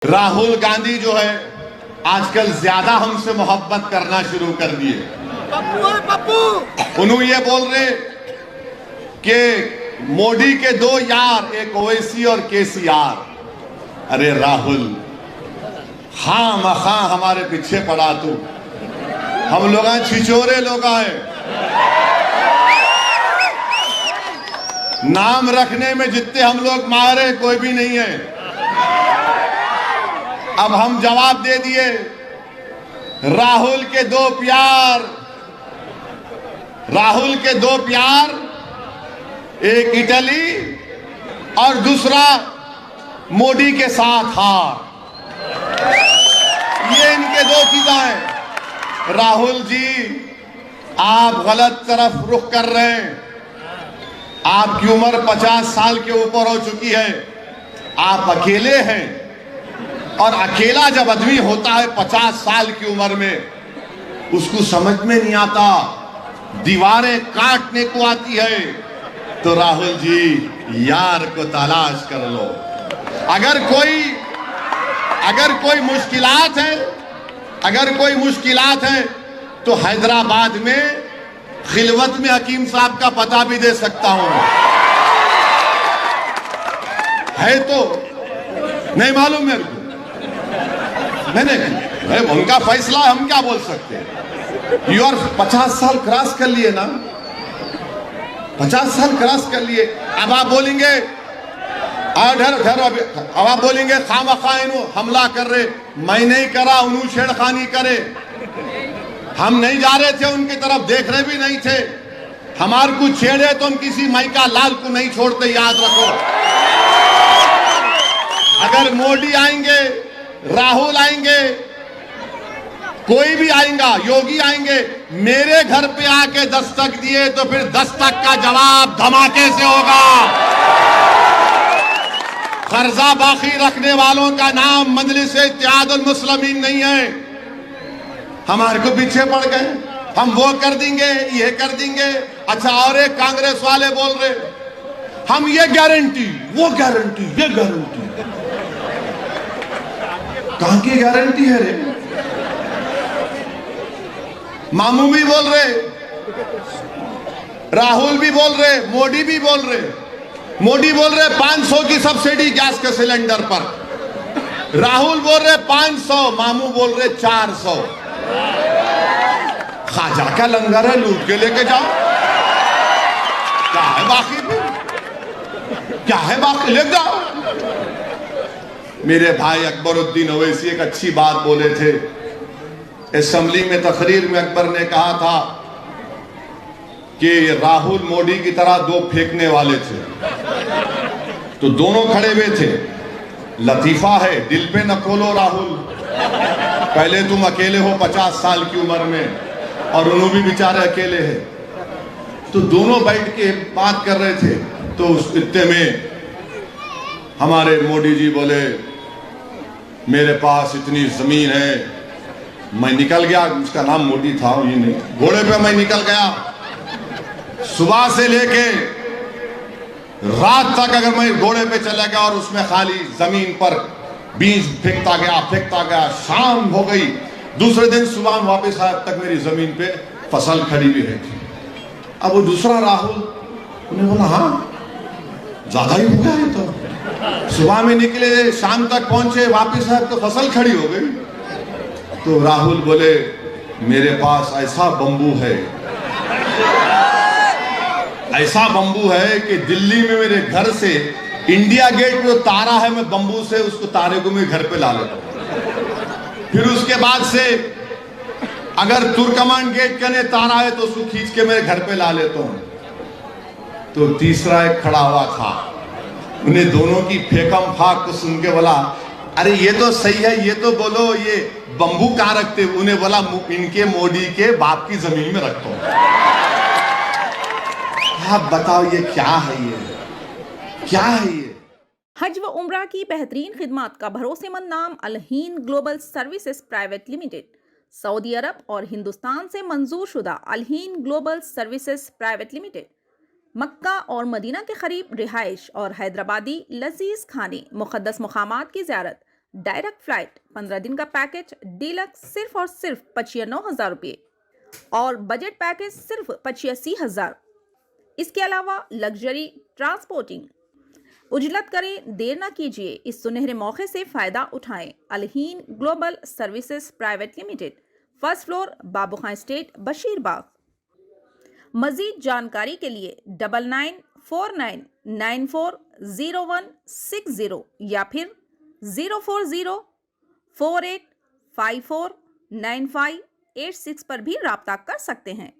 राहुल गांधी जो है आजकल ज्यादा हमसे मोहब्बत करना शुरू कर दिए। उन्होंने ये बोल रहे कि मोदी के दो यार, एक ओवैसी और केसीआर। अरे राहुल, हाँ मखा हमारे पीछे पड़ा तू। हम लोग छिछोरे लोग हैं, नाम रखने में जितने हम लोग मारे कोई भी नहीं है। अब हम जवाब दे दिए, राहुल के दो प्यार, राहुल के दो प्यार, एक इटली और दूसरा मोदी के साथ हार। ये इनके दो चीजें हैं। राहुल जी, आप गलत तरफ रुख कर रहे हैं। आपकी उम्र 50 साल के ऊपर हो चुकी है। आप अकेले हैं, और अकेला जब आदमी होता है 50 साल की उम्र में, उसको समझ में नहीं आता, दीवारें काटने को आती है। तो राहुल जी, यार को तलाश कर लो। अगर कोई मुश्किलात है, अगर कोई मुश्किलात है तो हैदराबाद में खिलवत में हकीम साहब का पता भी दे सकता हूं। है तो नहीं मालूम मेरे को, नहीं, उनका फैसला, हम क्या बोल सकते हैं। यू आर 50 साल क्रॉस कर लिए ना, 50 साल क्रॉस कर लिए। अब आप बोलेंगे अब आप बोलेंगे खामखा इन्हों हमला कर रहे, मैं नहीं करा, उन्होंने छेड़खानी करे। हम नहीं जा रहे थे उनकी तरफ, देख रहे भी नहीं थे। हमारे को छेड़े तो हम किसी माइका लाल को नहीं छोड़ते, याद रखो। अगर मोदी आएंगे, राहुल आएंगे, कोई भी आएगा, योगी आएंगे, मेरे घर पे आके दस्तक दिए तो फिर दस्तक का जवाब धमाके से होगा। कर्जा बाकी रखने वालों का नाम मजलिस-ए-इत्तेहादुल मुस्लिमीन नहीं है। हमारे को पीछे पड़ गए, हम वो कर देंगे, ये कर देंगे। अच्छा, और एक कांग्रेस वाले बोल रहे, हम ये गारंटी, वो गारंटी, ये गारंटी। कहां की गारंटी है रे? मामू भी बोल रहे, राहुल भी बोल रहे, मोदी भी बोल रहे। मोदी बोल रहे 500 की सब्सिडी गैस के सिलेंडर पर, राहुल बोल रहे 500, मामू बोल रहे 400। खाजा का लंगर है, लूट के लेके जाओ। क्या है बाकी में? क्या है बाकी? ले जाओ। मेरे भाई अकबरुद्दीन ओवैसी एक अच्छी बात बोले थे असेंबली में। तकरीर में अकबर ने कहा था कि राहुल मोदी की तरह दो फेंकने वाले थे, तो दोनों खड़े हुए थे। लतीफा है, दिल पे न खोलो राहुल, पहले तुम अकेले हो 50 साल की उम्र में, और उन्होंने भी बेचारे अकेले हैं। तो दोनों बैठ के बात कर रहे थे। तो उस इत्ते में हमारे मोदी जी बोले, मेरे पास इतनी जमीन है, मैं निकल गया। उसका नाम मोदी था, ये नहीं, घोड़े पे मैं निकल गया। सुबह से लेके रात तक अगर मैं घोड़े पे चला गया और उसमें खाली जमीन पर बीज फेंकता गया, शाम हो गई, दूसरे दिन सुबह वापस आया, तक मेरी जमीन पे फसल खड़ी भी रहती। अब वो दूसरा राहुल, उन्हें बोला, हाँ ज्यादा ही हो गया है, तो सुबह में निकले, शाम तक पहुंचे, वापस आए तो फसल खड़ी हो गई। तो राहुल बोले, मेरे पास ऐसा बंबू है, ऐसा बंबू है कि दिल्ली में मेरे घर से इंडिया गेट पे जो तारा है, मैं बंबू से उसको तारे को मैं घर पे ला लेता हूं। फिर उसके बाद से अगर तुर्कमान गेट के तारा है तो उसको खींच के मेरे घर पे ला लेता हूं। तो तीसरा एक खड़ा हुआ था, उन्हें दोनों की फेकम फाक को सुन के बोला, अरे ये तो सही है, ये तो बोलो ये बंबू कहां रखते? उन्हें बोला, इनके मोदी के बाप की जमीन में रखता हूं। आप बताओ ये क्या है? ये क्या है? ये हज व उम्रा की बेहतरीन खिदमत का भरोसेमंद नाम Al-Hind global services private limited, सऊदी अरब और हिंदुस्तान से मंजूर शुदा Al-Hind global services private limited Mecca और मदीना के करीब रिहाइश और हैदराबादी लजीज खाने, मुक़द्दस मुक़ामात की ज़ियारत, डायरेक्ट फ्लाइट 15 दिन का पैकेज डीलक्स सिर्फ और सिर्फ 95,000 रुपये और बजट पैकेज सिर्फ 85,000। इसके अलावा लग्जरी ट्रांसपोर्टिंग। उजलत करें, देर ना कीजिए, इस सुनहरे मौके से फायदा उठाएं। Al-Hind global services private limited, first floor, Babu Khan estate, Basheerbagh. मजीद जानकारी के लिए 9949940160 या फिर 04048549586 पर भी राब्ता कर सकते हैं।